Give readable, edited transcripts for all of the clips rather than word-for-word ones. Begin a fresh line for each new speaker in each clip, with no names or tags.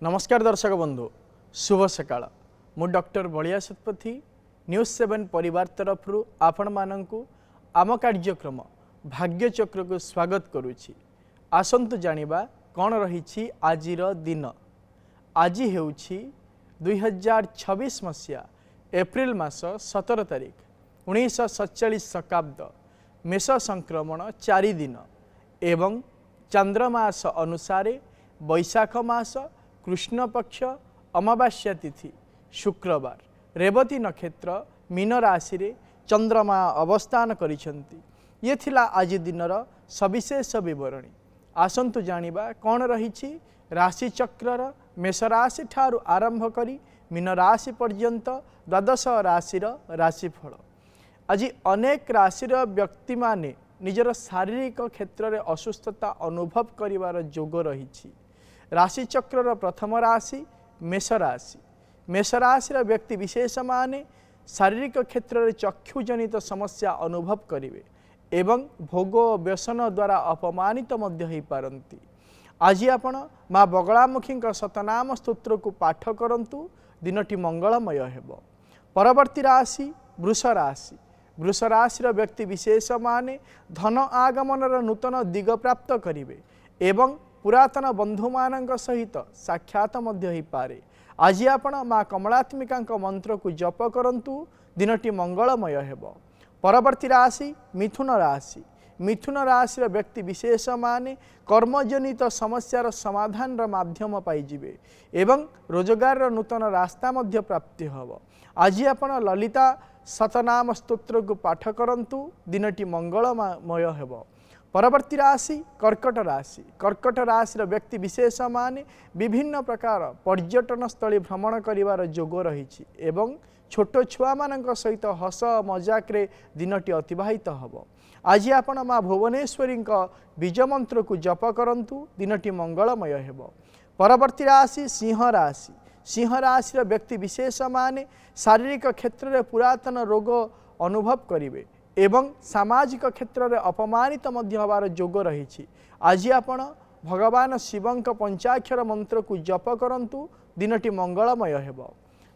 नमस्कार दर्शक बंधु शुभ सकाळ मु डॉक्टर बलिया सतपथी न्यूज 7 परिवार तरफ आपण मानकु आम कार्यक्रम भाग्यचक्र को स्वागत करुछि। आसंतु जानिबा कौन रही आजिर दिन। आज हेउछि 2026 मसीहा एप्रिल मास 17 तारिख 1947 शताब्द मेष संक्रमण 4 दिन एवं चंद्रमास अनुसारे वैशाख मास कृष्ण पक्ष अमावास्या तिथि शुक्रवार रेवती नक्षत्र मीन राशि रे चंद्रमा अवस्थान करिसेंती। ये थिला आज दिनर सविशेष विवरणी। आसंतु जानिबा कौन रही राशि चक्रर मेष राशि ठारू आरंभ करी मीन राशि पर्यंत द्वादश राशिर राशिफल। आज अनेक राशिर व्यक्ति माने निजर शारीरिक क्षेत्र में असुस्थता अनुभव करिवार जोग रही। राशि चक्रर प्रथम राशि मेष राशि। मेष राशि व्यक्ति विशेष माने शारीरिक क्षेत्र में चक्षुजनित समस्या अनुभव करेंगे एवं भोग व्यसन द्वारा अपमानित हो पारती। आज आपण माँ बगलामुखी शतनाम स्तोत्र को पाठ करंतु दिनटी मंगलमय हेब। परवर्ती राशि वृष राशि। वृष राशि व्यक्ति विशेष माने धन आगमनर नूतन दिग प्राप्त करेंगे एवं पुरातन बंधु मान सहित साक्षात हो पारे। आज आपण माँ कमलात्मिका मंत्र को जप करंतु दिनटी मंगलमय हेब। परवर्ती राशि मिथुन राशि। मिथुन राशि व्यक्ति विशेष माने कर्मजनित समस्यार समाधान माध्यम पाइजिबे एवं रोजगार नूतन रास्ता मध्य प्राप्ति हब। आज आपण ललिता शतनाम स्तोत्र को पाठ करंतु दिनटी मंगलमय हेब। परवर्ती राशि कर्कट राशि। कर्कट राशि व्यक्ति विशेष माने विभिन्न प्रकार पर्यटन स्थली भ्रमण करिवार जोग रही एवं छोट छुआ मान सहित हस मजाक रे दिनटी अतिबाहित हब। आज आपण माँ भुवनेश्वरी बीज मंत्र को जप करंतु दिनटी मंगलमय हेब। परवर्ती राशि सिंह राशि। सिंह राशि व्यक्ति विशेष माने शारीरिक क्षेत्र में पुरातन रोग अनुभव करेंगे एवं सामाजिक क्षेत्र में अपमानित होवार जोग रही। आज आपण भगवान शिवंक पंचाक्षर मंत्र को जप करंतु दिनटी मंगलमय हेब।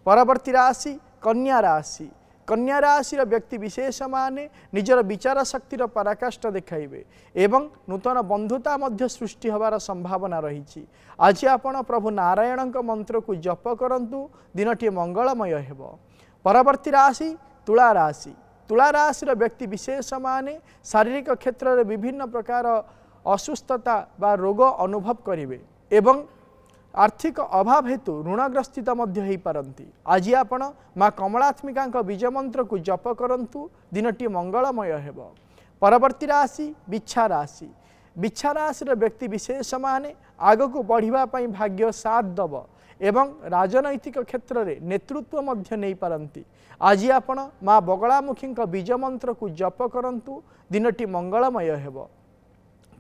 परवर्ती राशि कन्या राशि। कन्या राशि व्यक्ति विशेष माने निजर विचार शक्तिर पराकाष्ठा देखाइबे एवं नूतन बंधुता मध्य सृष्टि होवार संभावना रही। आज आपण प्रभु नारायण मंत्र को जप करंतु दिनटी मंगलमय हेब। परवर्ती राशि तुला राशि। तुला राशि व्यक्ति विशेष माने शारीरिक क्षेत्र में विभिन्न प्रकार असुस्थता बा रोग अनुभव करेंगे एवं आर्थिक अभाव हेतु ऋणग्रस्थित हो पारती। आज आपण माँ कमलात्मिका बीज मंत्र को जप करंतु दिनटी मंगलमय हेब। परवर्ती राशि बिच्छा राशि। बिच्छा राशि व्यक्ति विशेष माने आग को बढ़ापी भाग्य साथ दब एवं राजनैतिक क्षेत्र में नेतृत्व मध्य नहीं पारती। आज आपण माँ बगलामुखी बीज मंत्र को जप करंतु दिनटी मंगलमय हेब।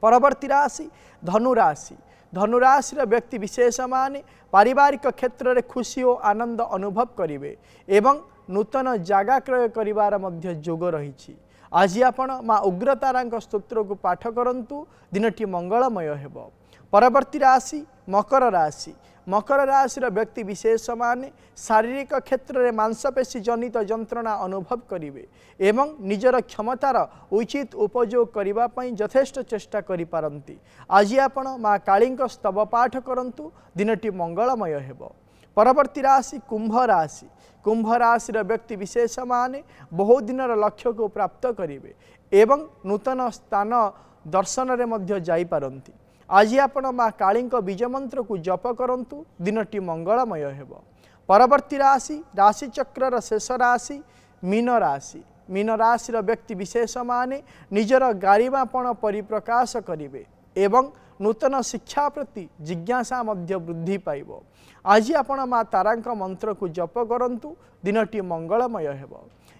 परवर्ती राशि धनुराशि। धनुराशि व्यक्ति विशेष माने पारिवारिक क्षेत्र में खुशी और आनंद अनुभव करेंगे एवं नूतन जगह क्रय करिवार मध्य जोग रही। आज आपण माँ उग्रतारा स्तोत्र को पाठ करंतु दिनटी मंगलमय हेब। परवर्ती राशि मकर राशि। मकर राशि व्यक्ति विशेष माने शारीरिक क्षेत्र में मांसपेशी जनित जंत्रणा अनुभव करेंगे एवं निजर क्षमतार उचित उपयोग करने यथेष्ट चेष्टा करि पारंती। आज आपण माँ काली स्तव पाठ करंतु दिनटी मंगलमय हेब। परवर्ती राशि कुंभ राशि। कुंभ राशि व्यक्ति विशेष माने बहु दिनर लक्ष्य को प्राप्त करेंगे एवं नूतन स्थान दर्शन में मध्य जाई पारंती। आज आपण माँ काली बीज मंत्र को जप करंतु दिनटी मंगलमय हेब। परवर्ती राशि राशि चक्रर शेष राशि मीन राशि। मीन राशि व्यक्ति विशेष माने निजर गारिमापण परिप्रकाश करेंगे एवं नूतन शिक्षा प्रति जिज्ञासा मध्य वृद्धि पाइब। आज आपण माँ तारांक मंत्र को जप करंतु दिनटी मंगलमय हेब।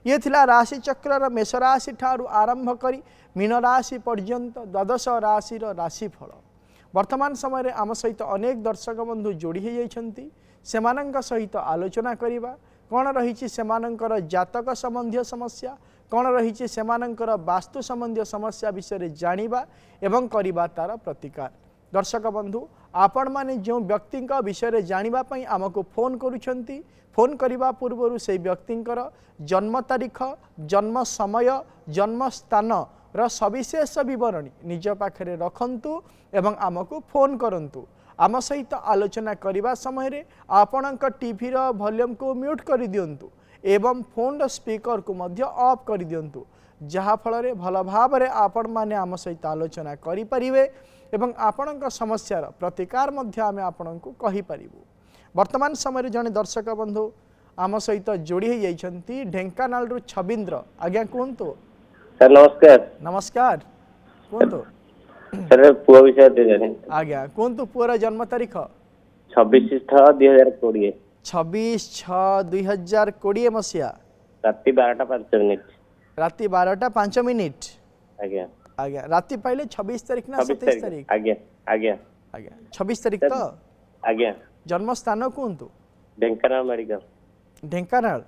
ये थिला राशि चक्रर मेष राशि ठारू आरंभ करी मीन राशि पर्यंत द्वादश राशिर राशिफल। वर्तमान समय आम सहित अनेक दर्शक बंधु जोड़ी होती सेमानंक सहित आलोचना करिबा कौन रही जातक संबंधी समस्या कौन रही सेमानंकर वास्तु संबंधी समस्या विषय जानिबा एवं करिबा तार प्रतिकार। दर्शक बंधु आपण माने जो व्यक्ति विषय जानापी आमको फोन करुँच फोन करने पूर्व से व्यक्ति जन्म तारीख जन्म समय जन्म स्थान सविशेष बरणी निज पाखे रखंतु एवं आमको फोन करंतु आम सहित आलोचना करने समय आपण टीवी वॉल्यूम को म्यूट कर दिंतु एवं फोन स्पीकर को मध्य ऑफ कर दिंतु जहाँ फल भल भाव आपण मैंने आम सहित आलोचना करें एवं आपण समस्यार प्रतिकार आम आपण को कहीपर। वर्तमान समय जड़े दर्शक बंधु आम सहित जोड़ी होती ढेंकानाल रु छबिंद्र आज्ञा कहतु।
सर नमस्कार।
नमस्कार कहतु
सर पुआ विषय
आज्ञा कहतु पुअर जन्म तारीख
26/6/2020
26/6/2020 मसीहा
राति 12:05
राति 12:05
आज्ञा
आज्ञा राति पाइले 26 तारीख ना 27 तारीख
आज्ञा आज्ञा
आज्ञा 26 तारीख तो
आज्ञा
जन्म स्थान कहतु
ढेंकानाल मेडिकल
ढेंकानाल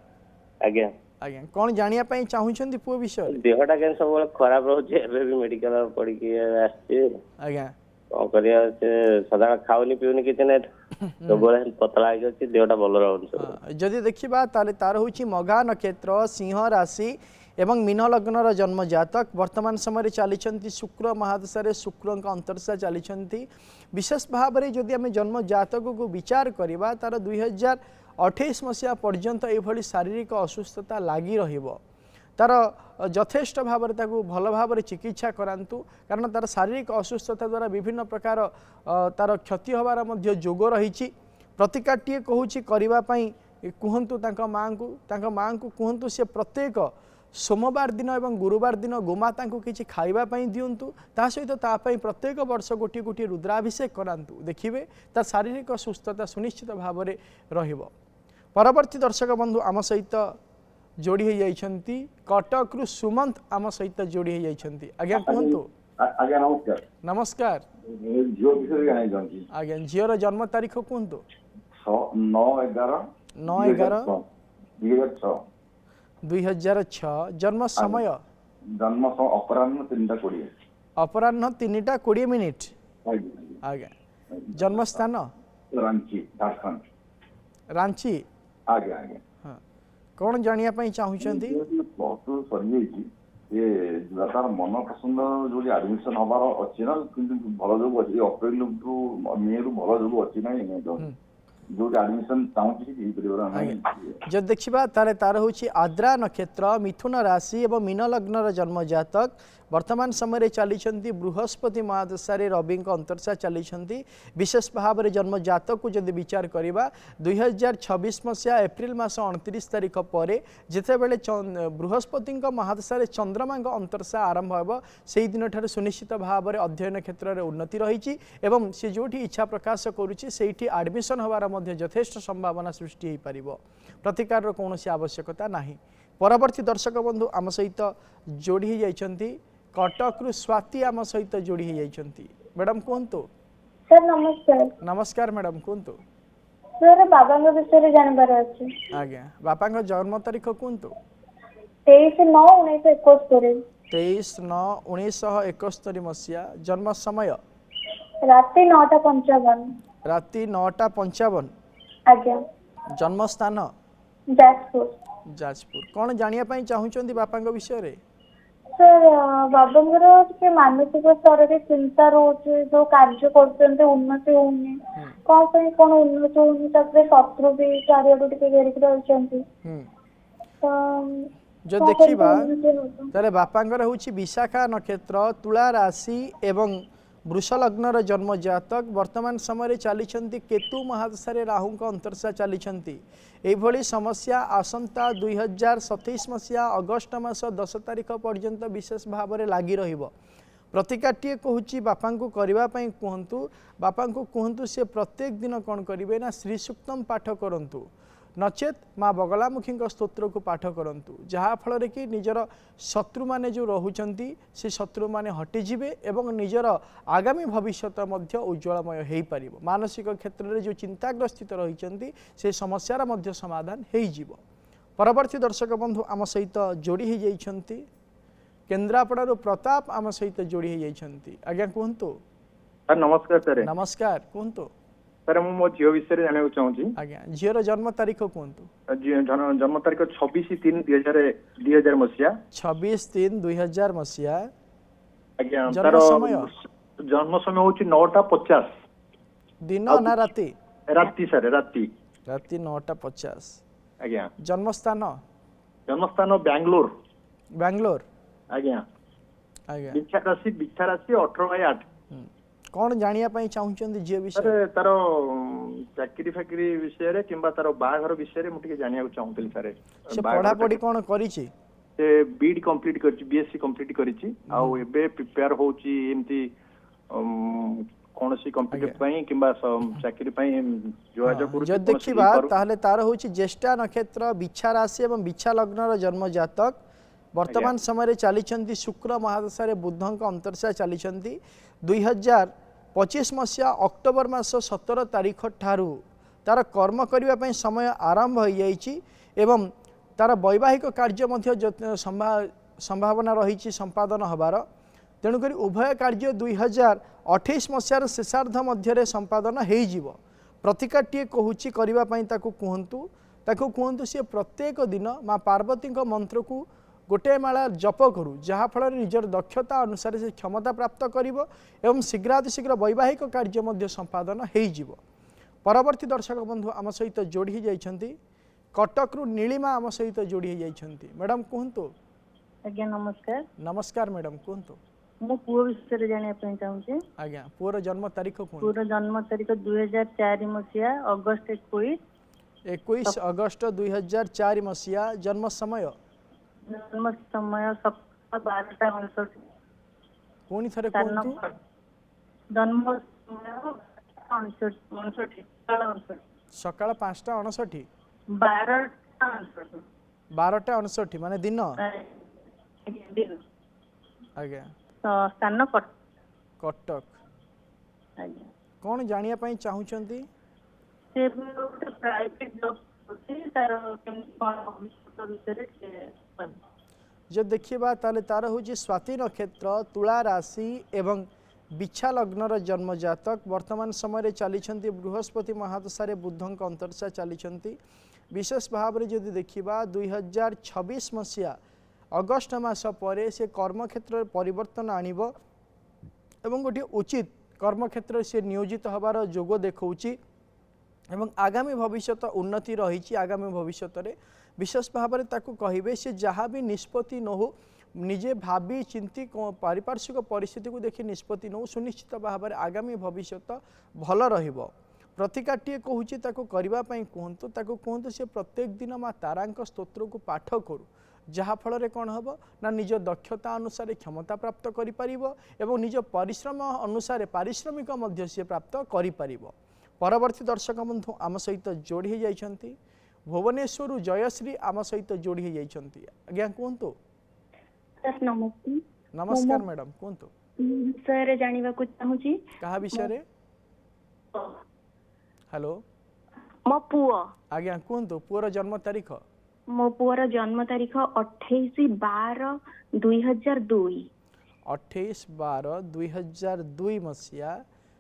आज्ञा
आज्ञा कौन जानिया पई चाहुछंती पुओ विषय
देहटा के सब खराब रहउछे एबे भी मेडिकल पड़ी के आछे
आज्ञा
कौन करिया से सदा खाउनी पिउनी किछ नै तो बोले पतला हो जाछि देहटा भलो रहउछ।
जदि देखिबा ताले तार होछि मघा नक्षत्र सिंह राशि एवं मीन लग्नर जन्म जातक वर्तमान समय चली शुक्र महादशा शुक्र अंतरशा चली विशेष भाव में जदि आम जन्म जातक को विचार करवा तार 2028 मसीहा पर्यंत ये शारीरिक असुस्थता लगी तार यथेष्ट भाव भल भाव चिकित्सा करातु कारण तार शारीरिक असुस्थता द्वारा विभिन्न प्रकार तार क्षति होबार जोग रही प्रतिकारटीए कहूँ करने कहतु माँ को कहतु सी प्रत्येक सोमवार दिन एवं गुरुवार दिन गोमाता को किसी खावाई दिंतु ता सहित तापाई प्रत्येक वर्ष गोटे गोटे रुद्राभिषेक करातु देखिए तार शारीरिक सुस्थता सुनिश्चित भाव में परवर्ती दर्शक बंधु आम सहित जोड़ी होती कटक रु सुमंत आम सहित जोड़ी होती आज्ञा कहतु।
आज्ञा नमस्कार।
नमस्कार
झील विषय
आज्ञा झीर जन्म तारीख कहतु 9/11/2006 जन्म समय
अपराह्न 3:20
अपराह्न 3:20 आज्ञा जन्म स्थान
रांची झारखंड
रांची
आज्ञा आज्ञा
हाँ कौन जानिया पई चाहुछंती
बहुत सरी ये तार मन पसंद जो एडमिशन हबार अच्छी ना किंतु भल जो अच्छी अप्रैल रु मे रु भल जो अच्छी ना जो एडमिशन चाहूँ
जब देखा तारे तार हूँ आद्रा नक्षत्र मिथुन राशि और मीन लग्नर जन्म जातक वर्तमान समय चली बृहस्पति महादशा रवि अंतरशा चली विशेष भाव में जन्म जातक को जब विचार करवा 2026 मसीहा एप्रिल मास 29 तारीख पर जिते बड़े बृहस्पति महादशा चंद्रमा अंतरशा आरंभ हो से दिन ठार सुनिश्चित भाव में अध्ययन क्षेत्र में उन्नति रही सी जो इच्छा प्रकाश करुँची आडमिशन होबार यथेष्ट संभावना सृष्टि हो पार प्रतिकार कौन आवश्यकता ना। परवर्ती दर्शक बंधु आम सहित जोड़ी होती कटक रु स्वाति आम सहित जोड़ी होती मैडम कहतु।
सर नमस्कार।
नमस्कार मैडम कहतु।
सर बाबा विषय जानवर अच्छे
आज्ञा बापा जन्म तारीख कहतु
23/9/1971
23/9/1971 मसीहा जन्म समय
राति 9:55
राति 9:55
आज्ञा
जन्म स्थान
जाजपुर
जाजपुर कौन जानिया पई चाहुचंदी बापा विषय रे
सर बाबा मानसिक स्तर में चिंता रोचे जो कार्य कर उन्नति होनी कौन उन्नति होनी शत्रु भी चारिआडू घेरिक रही
जो देखिबा तारे बापांगर होची विशाखा नक्षत्र तुला राशि एवं वृष लग्नर जन्म जातक वर्तमान समय चली केतु महादशा राहु अंतरशा चली यही समस्या आसंता 2027 मसीहा अगस्ट मास 10 तारीख पर्यंत विशेष भाव में लगी प्रतिकारटीए कहूँ बापा को करने कहतु बापा को कहतु सी प्रत्येक दिन कौन करेंगे ना श्री सूक्तम पाठ करूँ नचेत माँ बगलामुखी स्तोत्र को पाठ करूँ जहाँफल कि निजर शत्रु माने जो रोचंती से शत्रु माने हटिଯିवे एवं निजर आगामी भविष्य उज्ज्वलमय हो पार मानसिक क्षेत्र में जो चिंताग्रस्थित रही से समस्यार मध्य समाधान हो। परवर्ती दर्शक बंधु आम सहित जोड़ी होती केन्द्रापड़ारू प्रताप आम सहित जोड़ी होती आज्ञा कहतु।
ସାର୍ ନମସ୍କାର ସାର୍।
ନମସ୍କାର କୁହନ୍ତୁ
ସାର୍ ମୁଁ ମୋ ଝିଅ ବିଷୟରେ ଜାଣିବାକୁ ଚାହୁଁଛି।
ଆଜ୍ଞା ଝିଅର ଜନ୍ମ ତାରିଖ କୁହନ୍ତୁ।
ଜନ୍ମ ତାରିଖ 26/3/2000 ମସିହା।
26/3/2000 ମସିହା।
ଆଜ୍ଞା
ଜନ୍ମ
ତାର
ସମୟ
ଜନ୍ମ ସମୟ ହଉଛି 9:50
ଦିନ
ଆଉ
ନା ରାତି?
ରାତି ସାର୍ ରାତି।
ରାତି 9:50।
ଆଜ୍ଞା
ଜନ୍ମସ୍ଥାନ
ଜନ୍ମସ୍ଥାନ ବାଙ୍ଗାଲୋର।
ବାଙ୍ଗାଲୋର।
ଆଜ୍ଞା
ଆଜ୍ଞା
ବିଛା ରାଶି 18/8।
କ'ଣ ଜାଣିବା ପାଇଁ ଚାହୁଁଛନ୍ତି ଝିଅ ବିଷୟରେ?
ସାର୍ ତାର ଚାକିରି ଫାକିରି ବିଷୟରେ କିମ୍ବା ତାର ବାହାଘର ବିଷୟରେ ମୁଁ ଟିକେ ଜାଣିବାକୁ ଚାହୁଁଥିଲି ସାର୍।
ସେ ପଢାପଢି କ'ଣ କରିଛି?
ସେ ବିଇଡି କମ୍ପ୍ଲିଟ୍ କରିଛି, ବିଏସସି କମ୍ପ୍ଲିଟ୍ କରିଛି। ଆଉ ଏବେ ପ୍ରିପେୟାର ହଉଛି ଏମିତି କୌଣସି କମ୍ପିଟିଟିଭ ପାଇଁ କିମ୍ବା ଚାକିରି ପାଇଁ ଯୋଗାଯୋଗ କରୁଛି।
ଯଦି ଦେଖିବା ତାହେଲେ ତାର ହେଉଛି ଜ୍ୟେଷ୍ଠା ନକ୍ଷତ୍ର, ବିଛା ରାଶି ଏବଂ ବିଛା ଲଗ୍ନର ଜନ୍ମ ଜାତକ। ବର୍ତ୍ତମାନ ସମୟରେ ଚାଲିଛନ୍ତି ଶୁକ୍ର ମହାଦଶାରେ ବୁଧଙ୍କ ଅନ୍ତର୍ଦଶା ଚାଲିଛନ୍ତି। 2025 ମସିହା ଅକ୍ଟୋବର ମାସ 17 ତାରିଖ ଠାରୁ ତାର କର୍ମ କରିବା ପାଇଁ ସମୟ ଆରମ୍ଭ ହୋଇଯାଇଛି ଏବଂ ତାର ବୈବାହିକ କାର୍ଯ୍ୟ ମଧ୍ୟ ସମ୍ଭାବନା ରହିଛି ସମ୍ପାଦନ ହେବାର। ତେଣୁକରି ଉଭୟ କାର୍ଯ୍ୟ 2028 ମସିହାର ଶେଷାର୍ଦ୍ଧ ମଧ୍ୟରେ ସମ୍ପାଦନ ହୋଇଯିବ। ପ୍ରତିକାରଟିଏ କହୁଛି କରିବା ପାଇଁ ତାକୁ କୁହନ୍ତୁ ସେ ପ୍ରତ୍ୟେକ ଦିନ ମା ପାର୍ବତୀଙ୍କ ମନ୍ତ୍ରକୁ ଗୋଟିଏ ମାଳା ଜପ କରୁ, ଯାହାଫଳରେ ନିଜର ଦକ୍ଷତା ଅନୁସାରେ ସେ କ୍ଷମତା ପ୍ରାପ୍ତ କରିବ ଏବଂ ଶୀଘ୍ରାତିଶୀଘ୍ର ବୈବାହିକ କାର୍ଯ୍ୟ ମଧ୍ୟ ସମ୍ପାଦନ ହୋଇଯିବ। ପରବର୍ତ୍ତୀ ଦର୍ଶକ ବନ୍ଧୁ ଆମ ସହିତ ଯୋଡ଼ି ହୋଇଯାଇଛନ୍ତି କଟକରୁ ନୀଳିମା ଆମ ସହିତ ଯୋଡ଼ି ହୋଇଯାଇଛନ୍ତି। ମ୍ୟାଡ଼ାମ୍ କୁହନ୍ତୁ।
ଆଜ୍ଞା ନମସ୍କାର।
ନମସ୍କାର ମ୍ୟାଡ଼ାମ୍ କୁହନ୍ତୁ।
ମୁଁ ପୁଅ ବିଷୟରେ ଜାଣିବା ପାଇଁ ଚାହୁଁଛି।
ଆଜ୍ଞା ପୁଅର ଜନ୍ମ ତାରିଖ କୁହନ୍ତୁ।
ପୁଅର ଜନ୍ମ ତାରିଖ 2004 ମସିହା ଅଗଷ୍ଟ 21।
21 ଅଗଷ୍ଟ 2004 ମସିହା। ଜନ୍ମ ସମୟ
ଜନ୍ମ ସମୟ ସକାଳ 12:59।
ପୁଣି ଥରେ କୁହନ୍ତୁ।
ଜନ୍ମ ସମୟ 59
ସକାଳ 5:59।
12:59
12:59 ମାନେ ଦିନ। ଆଜ୍ଞା
ସ୍ଥାନ
କଟକ।
ଆଜ୍ଞା
କ'ଣ ଜାଣିବା ପାଇଁ ଚାହୁଁଛନ୍ତି?
ସେ ଗୋଟେ ପ୍ରାଇଭେଟ ଜବ୍ କରୁଛି, ତାର କେମିତି କ'ଣ ଭବିଷ୍ୟତ ବିଷୟରେ
ଯଦି ଦେଖିବା ତାହେଲେ ତାର ହେଉଛି ସ୍ୱାତି ନକ୍ଷତ୍ର, ତୁଳା ରାଶି ଏବଂ ବିଛା ଲଗ୍ନର ଜନ୍ମ ଜାତକ। ବର୍ତ୍ତମାନ ସମୟରେ ଚାଲିଛନ୍ତି ବୃହସ୍ପତି ମହାଦଶାରେ ବୁଧଙ୍କ ଅନ୍ତର୍ଦଶା ଚାଲିଛନ୍ତି। ବିଶେଷ ଭାବରେ ଯଦି ଦେଖିବା 2026 ମସିହା ଅଗଷ୍ଟ ମାସ ପରେ ସେ କର୍ମକ୍ଷେତ୍ରରେ ପରିବର୍ତ୍ତନ ଆଣିବ ଏବଂ ଗୋଟିଏ ଉଚିତ କର୍ମକ୍ଷେତ୍ରରେ ସେ ନିୟୋଜିତ ହେବାର ଯୋଗ ଦେଖାଉଛି ଏବଂ ଆଗାମୀ ଭବିଷ୍ୟତ ଉନ୍ନତି ରହିଛି। ଆଗାମୀ ଭବିଷ୍ୟତରେ ବିଶେଷ ଭାବରେ ତାକୁ କହିବେ ସେ ଯାହା ବି ନିଷ୍ପତ୍ତି ନେଉ ନିଜେ ଭାବି ଚିନ୍ତି ପାରିପାର୍ଶ୍ୱିକ ପରିସ୍ଥିତିକୁ ଦେଖି ନିଷ୍ପତ୍ତି ନେଉ, ସୁନିଶ୍ଚିତ ଭାବରେ ଆଗାମୀ ଭବିଷ୍ୟତ ଭଲ ରହିବ। ପ୍ରତିକାରଟିଏ କହୁଛି ତାକୁ କରିବା ପାଇଁ ତାକୁ କୁହନ୍ତୁ ସେ ପ୍ରତ୍ୟେକ ଦିନ ମା ତାରାଙ୍କ ସ୍ତୋତ୍ରକୁ ପାଠ କରୁ, ଯାହାଫଳରେ କ'ଣ ହେବ ନା ନିଜ ଦକ୍ଷତା ଅନୁସାରେ କ୍ଷମତା ପ୍ରାପ୍ତ କରିପାରିବ ଏବଂ ନିଜ ପରିଶ୍ରମ ଅନୁସାରେ ପାରିଶ୍ରମିକ ମଧ୍ୟ ସେ ପ୍ରାପ୍ତ କରିପାରିବ। ପରବର୍ତ୍ତୀ ଦର୍ଶକ ବନ୍ଧୁ ଆମ ସହିତ ଯୋଡ଼ି ହୋଇଯାଇଛନ୍ତି ଭୁବନେଶ୍ୱରରୁ ଜୟଶ୍ରୀ ଆମ ସହିତ ଯୋଡ଼ି ହୋଇଯାଇଛନ୍ତି। ଆଜ୍ଞା କୁହନ୍ତୁ। ନମସ୍କାର ମ୍ୟାଡ଼ାମ୍ କୁହନ୍ତୁ।
ବିଷୟରେ ଜାଣିବାକୁ ଚାହୁଁଛି।
କାହା ବିଷୟରେ? ହ୍ୟାଲୋ
ମୋ ପୁଅ।
ଆଜ୍ଞା କୁହନ୍ତୁ। ପୁଅର ଜନ୍ମ ତାରିଖ?
ମୋ ପୁଅର ଜନ୍ମ ତାରିଖ 28/12/2002।
28/12/2002 ମସିହା।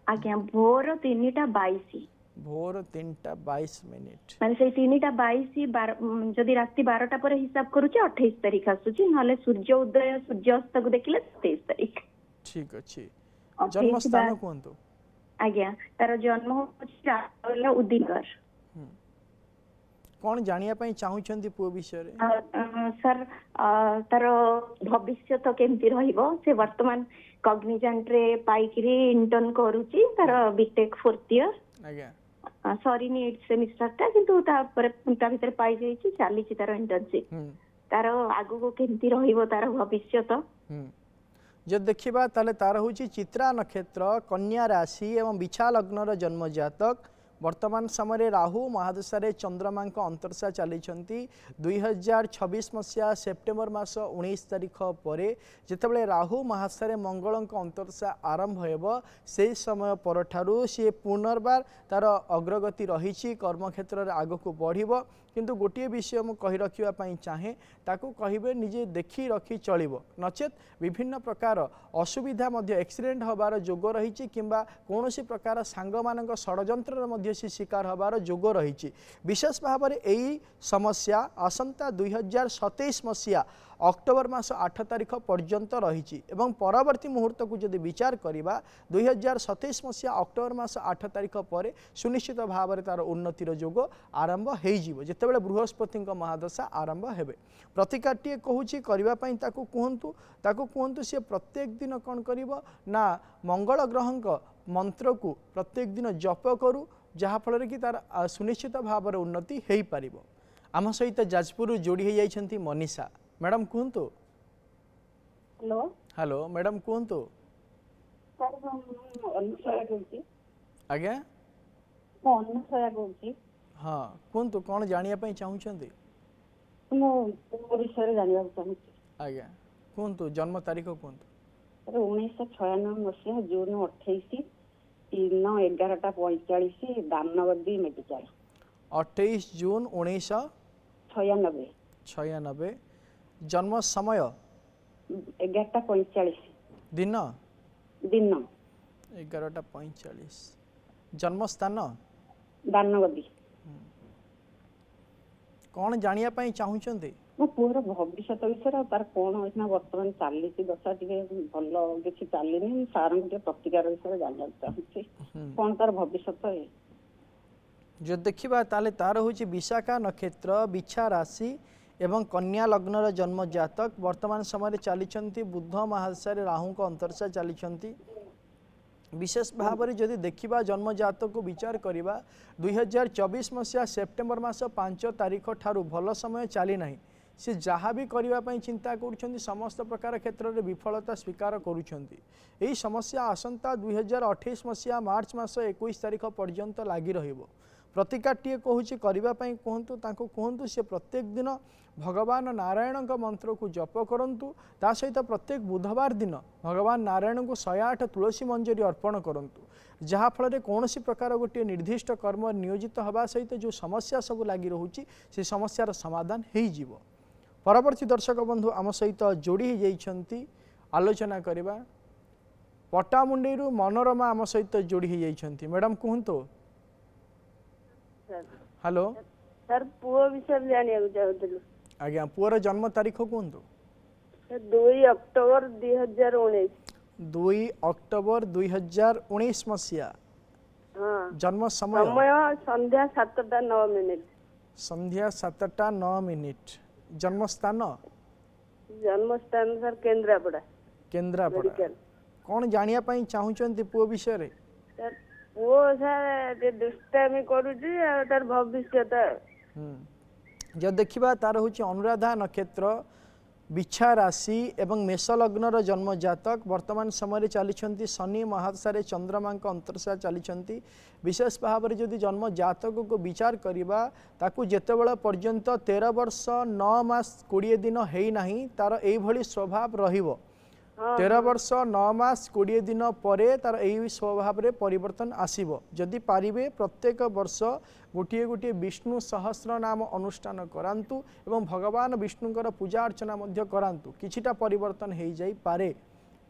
ଆଜ୍ଞା ଭୋର 3:22।
ଭୋର 3:22।
ମାନେ ସେଇ 3:22 ଯଦି ରାତି 12ଟା ପରେ ହିସାବ କରୁଛି 28 ତାରିଖ ଆସୁଛି, ନହେଲେ ସୂର୍ଯ୍ୟ ଉଦୟ ସୂର୍ଯ୍ୟ ଅସ୍ତକୁ ଦେଖିଲେ 27 ତାରିଖ।
ଠିକ ଅଛି। ଜନ୍ମ ସ୍ଥାନ କୁହନ୍ତୁ।
ଆଜ୍ଞା ତାର ଜନ୍ମ ହେଉଛି ଉଦିନଗର।
କ'ଣ ଜାଣିବା ପାଇଁ ଚାହୁଁଛନ୍ତି ପୁଅ ବିଷୟରେ?
ସାର୍ ତାର ଭବିଷ୍ୟତ କେମିତି ରହିବ? ସେ ବର୍ତ୍ତମାନ କଗ୍ନିଜାଣ୍ଟରେ ପାଇକିରି ଇଣ୍ଟର୍ନ କରୁଛି, ତାର ବିଟେକ୍ 4th ଇୟର।
ଆଜ୍ଞା
ସରିନି 8th ସେମିଷ୍ଟରଟା, କିନ୍ତୁ ତାପରେ ତା ଭିତରେ ପାଇଯାଇଛି, ଚାଲିଛି ତାର ଇଣ୍ଟର୍ନସିପ୍। ତାର ଆଗକୁ କେମିତି ରହିବ ତାର ଭବିଷ୍ୟତ?
ଯଦି ଦେଖିବା ତାହେଲେ ତାର ହେଉଛି ଚିତ୍ରା ନକ୍ଷତ୍ର, କନ୍ୟା ରାଶି ଏବଂ ବିଛା ଲଗ୍ନର ଜନ୍ମ ଜାତକ। ବର୍ତ୍ତମାନ ସମୟରେ ରାହୁ ମହାଦଶାରେ ଚନ୍ଦ୍ରମାଙ୍କ ଅନ୍ତର୍ଦଶା ଚାଲିଛନ୍ତି। 2026 ମସିହା ସେପ୍ଟେମ୍ବର ମାସ 19 ତାରିଖ ପରେ ଯେତେବେଳେ ରାହୁ ମହାଦଶାରେ ମଙ୍ଗଳଙ୍କ ଅନ୍ତର୍ଦଶା ଆରମ୍ଭ ହେବ, ସେହି ସମୟ ପରଠାରୁ ସିଏ ପୁନର୍ବାର ତାର ଅଗ୍ରଗତି ରହିଛି, କର୍ମକ୍ଷେତ୍ରରେ ଆଗକୁ ବଢ଼ିବ किंतु गोटे विषय मु कहि रखिबा पई चाहे ताकू कहिबे निजे देखि रखि चलिबो नचेत विभिन्न प्रकार असुविधा मध्य एक्सीडेंट होबार जोग रही किंबा कोनोसी प्रकार सांग मानक षडयंत्र मध्य से शिकार होबार जोग रही विशेष भाव में यही समस्या आसंता 2027 मसीहा अक्टोबर मास 8 तारिख पर्यंत रही परवर्ती मुहूर्त को जदि विचार करवा 2027 मसीहा अक्टोबर मास 8 तारिख पर सुनिश्चित भाव में तार उन्नतिर जोग आरंभ हो जितेबाला बृहस्पति महादशा आरंभ हेबे प्रतिकारटीए कहूँ करने कहतु सी प्रत्येक दिन कौन कर ना मंगल ग्रह मंत्र को प्रत्येक दिन जप करू जहाँफल कि तार सुनिश्चित भाव में उन्नति हो पार आम सहित जाजपुर जोड़ी हो जाती मनीषा मैडम कहतु
हेलो
हेलो मैडम कहतु आज्ञा हाँ कहतु कौन जानापी चाहूँगी आज्ञा कहतु जन्म तारीख कहतु
1996 मसीहा जून 28 दिन 11:45 दामनगदी मेडिकल
28 जून 1996 जन्म समय
11:45
दिन
दिन
11:45 जन्म स्थान
दामनगदी
कौन जानापी चाहूँगी
मो पुअर भविष्य विषय तार कौन होना वर्तमान चली दशा टे भल किसी चलनी सार प्रतिकार विषय जानना चाहूँगी कौन तार भविष्य है
जो देखा ताले तार हूँ विशाखा नक्षत्र बिछा राशि एवं कन्या लग्नर जन्म जातक वर्तमान समय चली बुध महादशा राहु को अंतरशा चली विशेष भाव में जदि देखा जन्म जातक को विचार करवा 2024 मसीहा सेप्टेम्बर मास 5 तारिख ठारू भल समय चली ना सी जहाँ भी करने चिंता कर समस्त प्रकार क्षेत्र में विफलता स्वीकार करुँच समस्या आसंता 2028 मसीहा मार्च मास 21 तारिख पर्यंत लगी रहिबो प्रतिकारटीए कहूँ करने कहतु सी प्रत्येक दिन भगवान नारायण मंत्र को जप करंतु ता सहित प्रत्येक बुधवार दिन भगवान नारायण को 108 तुलसी मंजरी अर्पण करंतु जहाँफल कौन प्रकार गोटे निर्दिष्ट कर्म नियोजित हवा सहित जो समस्या सब लगी रोचे से समस्यार समाधान हो परवर्ती दर्शक बंधु आम सहित जोड़ी जाइछंती आलोचना करवा पट्टामुंडी मनोरमा आम सहित जोड़ी जाइछंती मैडम कहतु हेलो
सर पुओ विषय जानिया चाहूँ
आज्ञा पुअर जन्म तारीख कहतु
2 अक्टोबर 2019
2 अक्टोबर 2019 मसीहा
हाँ
जन्म समय
संध्या 7:09
संध्या 7:09 जन्म स्थान
सर केन्द्रापड़ा
केन्द्रापड़ा कौन जानिया चाहूँगी पुओ विषय रे
सर पुओ सर दुष्टामी करूची तार भविष्य
जो देखा तार हूँ अनुराधा नक्षत्र बिछा राशि एवं मेष लग्नर जन्म जातक वर्तमान समय चली शनि महादशा चंद्रमा अंतरशा चली विशेष भाव में जदि जन्म जातक को विचार करवा ताकू जेतेबेला पर्यंत 13 वर्ष 9 मास 20 दिन होना तार यही स्वभाव रहिबो 13 वर्ष 9 मास 20 दिन पर तार यही स्वभाव में परिवर्तन आसीबो जदि पारिबे प्रत्येक वर्ष गोटे गोटे विष्णु सहस्र नाम अनुष्ठान करांतु एवं भगवान विष्णुकर पूजा अर्चना मध्य करांतु किछिटा परिवर्तन हो जाई पारे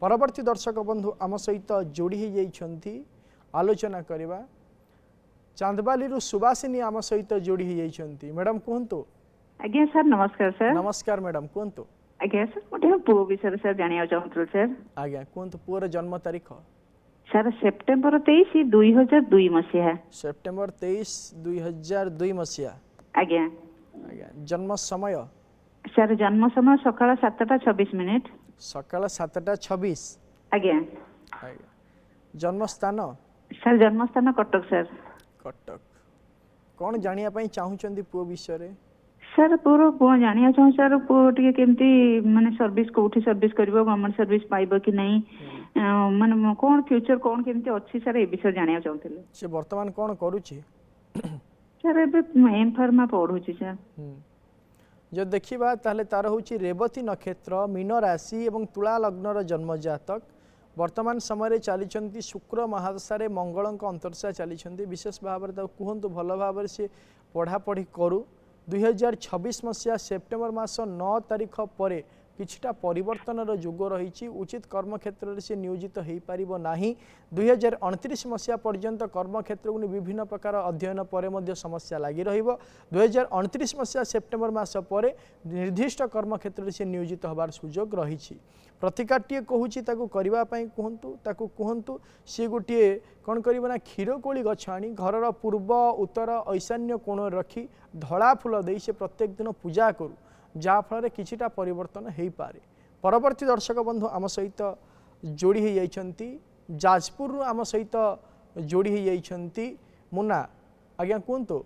परवर्ती दर्शक बंधु आम सहित जोड़ी जाइछंती आलोचना करवा चांदबाली सुभाषिनी आम सहित जोड़ी जाइछंती मैडम कहतु
आज्ञा सर नमस्कार सर
नमस्कार मैडम कहतु
आज्ञा सर मोटे पुओ विषय सर जानिया चाहूँ सर
आज्ञा कहतु पुअर जन्म तारीख
सर सेप्टेम्बर 23 2002 मसीहा
सेप्टेम्बर 23 2002 मसीहा
आज्ञा
आज्ञा जन्म समय
सर जन्म समय सकाळ 7:26
सकाळ 7:26
आज्ञा
आज्ञा जन्म स्थान
सर जन्म स्थान कटक सर
कटक कौन जानिया चाहूँगी पुओ विषय रे
सर पुरो पुओ जानिया चाहूँ सर पुओ टिके केमती माने सर्विस कोठी सर्विस करिवो गवर्नमेंट सर्विस पाइबो कि नहीं माने कौन फ्यूचर कौन केमती अच्छी सर ए विषय जानिया चाहूँथिले
से वर्तमान कौन करूची
सर एबे एम फार्मा पढुची सर
जो देखा ताले तार हूँ रेवती नक्षत्र मीन राशि एवं तुला लग्नर जन्म जातक वर्तमान समय चली शुक्र महादशा मंगल अंतरशा चली विशेष भाव में कहतु भल भाव से पढ़ापढ़ी करू 2026 मसीहा सेप्टेम्बर मास 9 तारिख पर किछिटा परिवर्तनर जोग रही उचित कर्मक्षेत्र में से नियोजित हो पारिबो नाही 2029 मसीहा पर्यंत कर्मक्षेत्र को विभिन्न प्रकार अध्ययन पर समस्या लगी रहिबो 2029 मसीहा सेप्टेम्बर मास पर निर्दिष्ट कर्मक्षेत्र में से नियोजित होबार सुजोग रही प्रतिकारटीए कहूँ कहतु सी गोटे कौन करना क्षीर कोली गछ आनी घर पूर्व उत्तर ईशान्य कोण रखी धड़ा फूल दे से प्रत्येक दिन पूजा करू जहाँफल किछिटा परिवर्तन हो पारे। परवर्ती दर्शक बंधु आम सहित जोड़ी हो जाइछंती जाजपुर आम सहित जोड़ी हो जाइछंती मुन्ना आज्ञा कहतु।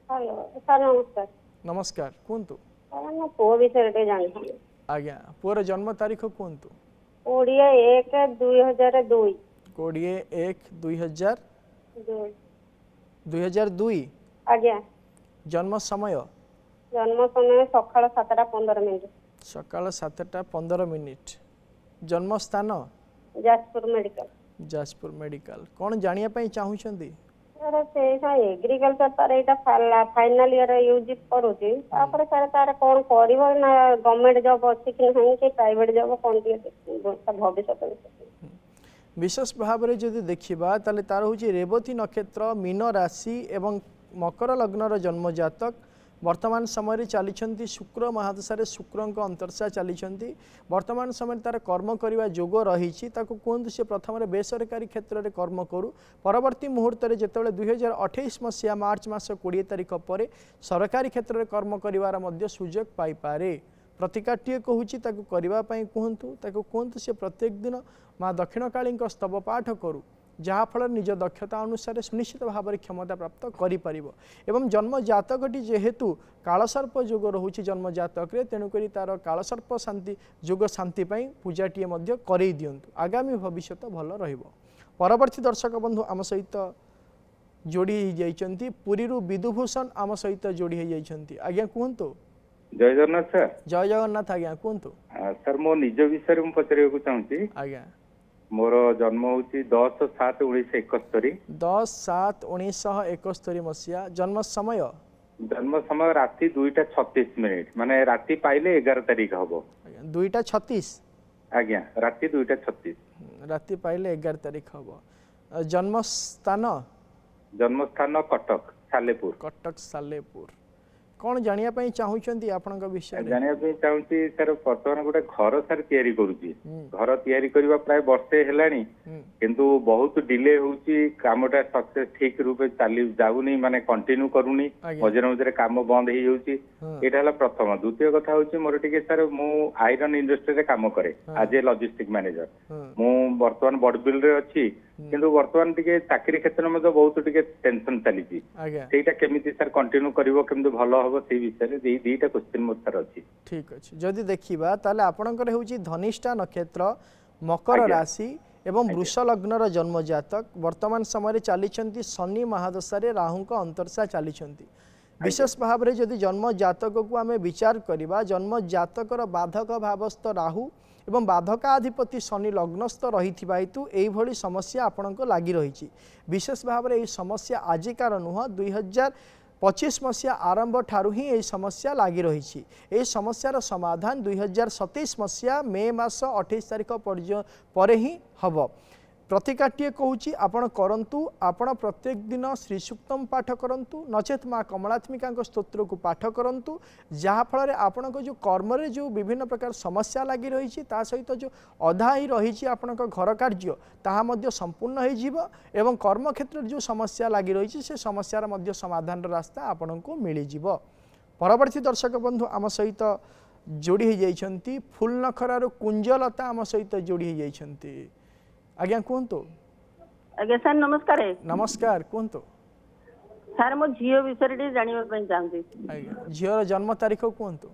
हेलो सर नमस्कार।
नमस्कार कहतु।
मो पुओ विषय जानी
आज्ञा पुअर जन्म तारीख कहतु।
20/1/2002
20/1/2002
आज्ञा।
जन्म समय
सकाळ 7:15
सकाळ 7:15 जन्म स्थान
जाजपुर
मेडिकल कौन जानिया पई चाहुछंती
सर से एग्रीकल्चर तार एटा फाइनल ईयर यूज करूची तापर सर तार कोन करबो ना गवर्नमेंट जॉब अछि कि नहीं कि प्राइवेट जॉब कोन भविष्य
विशेष भाव में जदि देखा ताले तार होची रेवती नक्षत्र मीन राशि एवं मकर लग्नर जन्म जातक वर्तमान समय चली शुक्र महादशा शुक्र अंतर्शा चली वर्तमान समय तार कर्म करने जोग रही कहतु सी प्रथम बेसरकारी क्षेत्र में कर्म करू परवर्ती मुहूर्त में जिते 2028 मसीहा मार्च मास 20 तारिख पर सरकारी क्षेत्र में कर्म कर सुजोग पाइपे। प्रतिकारटीए कहूँ करने कहतु सी प्रत्येक दिन माँ दक्षिणकाली स्तव पाठ करू जहाँफल निज दक्षता अनुसार सुनिश्चित भाव में क्षमता प्राप्त करें। जन्म जातकटी जेहेतु कालसर्प जोग रोचे जन्म जातक तेणुक तार कालसर्प शांति जोग शांति पूजाटीए करई दिंतु आगामी भविष्य भल रहिबो। परवर्ती दर्शक बंधु आम सहित जोड़ी जाइछंती पुरी विदुभूषण आम सहित जोड़ी जाइछंती आज्ञा कहतु।
जय जगन्नाथ सर।
जय जगन्नाथ आज्ञा कहतु।
सर मो निज विषय में पचार चाहूँगी
आज्ञा
मोर जन्म होची 10/7/1971
10/7/1971 मसीहा जन्म समय
राति 2:36 माने राति पाइले 11 तारिख हबो
2:36
आज्ञा राति 2:36
राति पाइले 11 तारिख हबो। जन्म स्थान कटक सालेपुर कौन जानिया पई चाहुचंती आपनक विषय
जानिया पई चाहुची सर वर्तमान गोटे घर सर तयारी करूची घर तयारी करबा प्राय वर्षे हेलानी किंतु बहुत डिले होउची कामटा सक्सेस ठीक रूपे चाली जाउनी माने कंटिन्यू करूनी मझरे मझरे काम बंद ही होउची एटा हला प्रथम। द्वितीय कथा होउची मोर टिके सर मु आयरन इंडस्ट्री रे काम करे एज ए लॉजिस्टिक मैनेजर मु वर्तमान बडबिल रे अछि किंतु वर्तमान टिके चाकरी क्षेत्र में बहुत टिके टेंशन चली सेटा केमिति सर कंटिन्यू करिवो केमिति भलो हबो से विषय रे दीटा क्वेश्चन मोर सर अछि।
ठीक अछि जदि देखिबा ताले आपनकर होउची धनिष्ठा नक्षत्र मकर राशि एवं वृष लग्नर जन्म जातक वर्तमान समय चली शनि महादशा राहु अंतर्शा चली विशेष भाव में जदि जन्म जातक को आम विचार करवा जन्म जातकर बाधक भावस्थ राहु एवं बाधकाधिपति शनि लग्नस्थ रही हेतु यही समस्या आपंक लगी रही विशेष भाव में समस्या आजिकार नुह 2025 मसीहा आरंभ ठारू ही यही समस्या लगी रही यही समस्यार समाधान 2027 मसीहा मे मास 28 तारिख पर ही हम। प्रतिकारटीए कहूँ आपण करंतु आपण प्रत्येक दिन श्री सूक्तम पाठ करंतु नचेत माँ कमलात्मिका स्तोत्र को पाठ करंतु जहाँफल आपण जो कर्म रे जो विभिन्न प्रकार समस्या लगी रही ता सहित जो अधा ही रही आपण घर कार्य ताहा मध्य संपूर्ण हो एवं कर्म क्षेत्र जो समस्या लगी रही से समस्यार मध्य समाधान रास्ता आपण को मिल जाव। परवर्ती दर्शक बंधु आम सहित जोड़ी जाइछंती फूल नखरार कुंजलता आम सहित जोड़ी जाइछंती आज्ञा कहतु।
आज्ञा सर नमस्कार।
नमस्कार कहतु
सर मो झियो विषय जानिबा पई चाहंती।
आज्ञा झियो जन्म तारीख कहतु।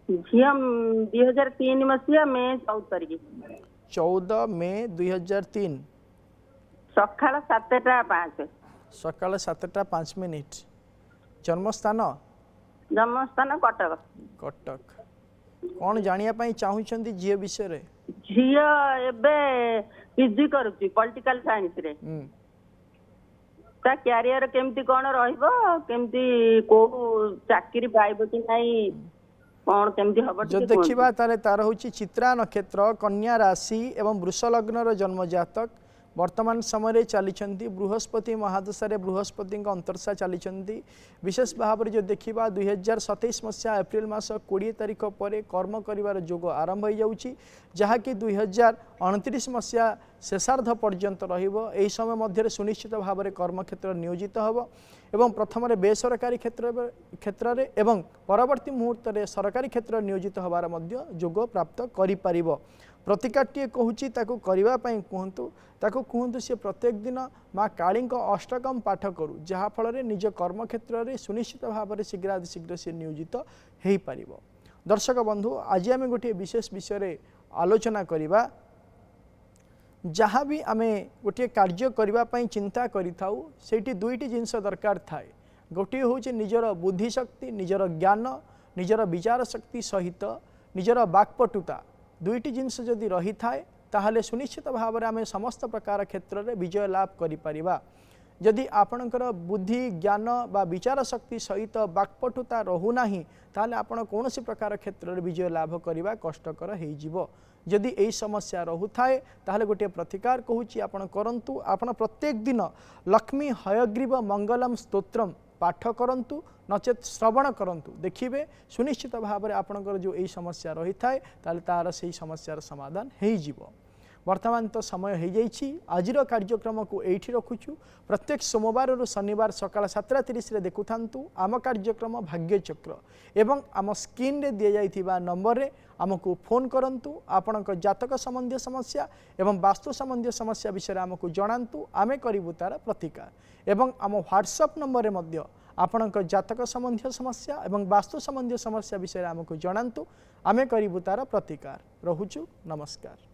झियो 2003 मसीहा मे 14 तारिख
14 मे 2003
सकाळ 7:05
सकाळ 7:05 जन्म स्थान
कटक
कटक कौन जानिया पई चाहुचंती झियो विषय रे
झियो एबे पीजी करूची पॉलिटिकल साइंस रे ତା କ୍ୟାରିୟର କେମିତି କଣ ରହିବ, କେମିତି କୋଉ ଚାକିରି ପାଇବ କି ନାହିଁ, କଣ କେମିତି ହବ
जो
ଟିକେ କୁହନ୍ତୁ।
देखा तार हूँ चित्रा नक्षत्र कन्या राशि एवं वृष लग्नर जन्म जातक वर्तमान समय चली बृहस्पति महादशा बृहस्पति अंतर्शा चली विशेष भाव में जो देखा 2027 मसीहा एप्रिल मास 20 तारिख पर कर्म कर जोग आरंभ हो जाऊँगी जहाँकि 2029 मसीहा शेषार्ध पर्यंत रही समय मध्य सुनिश्चित भाव में कर्मक्षेत्र नियोजित हम एवं प्रथम बेसरकारी क्षेत्र में एवं परवर्ती मुहूर्त में सरकारी क्षेत्र नियोजित होबार मध्य जोग प्राप्त करिपारिबो। प्रतिकाटी कहूँ ताकू करने कहतु ताकू कहतु सी प्रत्येक दिन माँ काली अष्टकम पाठ करू जहाँफल निज कर्मक्षेत्र में सुनिश्चित भाव में शीघ्र सी नियोजित हो पार। दर्शक बंधु आज आम गोटे विशेष विषय आलोचना करवा जहाँ भी आम गोटे कार्य करने चिंता करिथाउ सेठी दुईटी जिनस दरकार थाए। गोटे हूँ निजर बुद्धिशक्ति निजर ज्ञान निजर विचार शक्ति सहित निजर बाक्पटुता दुईटी जिनस जदि रही थाए ताहले सुनिश्चित भाव में आम समस्त प्रकार क्षेत्र में विजय लाभ करिपारिबा। जदि आपणकर बुद्धि ज्ञान बा विचार शक्ति सहित बाक्पटुता रहुना ताहले आपण कौन प्रकार क्षेत्र में विजय लाभ करने कष्टकर हो। जदि यही समस्या रोथाए ताहले गोटे प्रतिकार कहूँ आपण करंतु आपण प्रत्येक दिन लक्ष्मी हयग्रीव मंगलम स्तोत्रम पाठ करंतु नचेत श्रवण करंतु देखिए सुनिश्चित भाव में आपणकर जो यही समस्या रही थाए ताहले तार से समस्यार समाधान हो जिवो। वर्तमान तो समय हो जाइए आजिर कार्यक्रम को एठी रखुचु। प्रत्येक सोमवार रु शनिवार सकाळ 7:30 रे देखुथांतु आम कार्यक्रम भाग्यचक्र एवं आम स्क्रीन रे दिया जाइथिबा नंबर रे आमको फोन करंतु आपणक जातक संबंधी समस्या एवं वास्तु संबंधी समस्या विषय आमको जणांतु आमे करिबु तार प्रतिकार एवं आम व्हाट्सएप नंबर रे मध्य आपणक जातक संबंधी समस्या एवं वास्तु संबंधी समस्या विषय आमको जणांतु आमे करिबु तार प्रतिकार। रहुचु नमस्कार।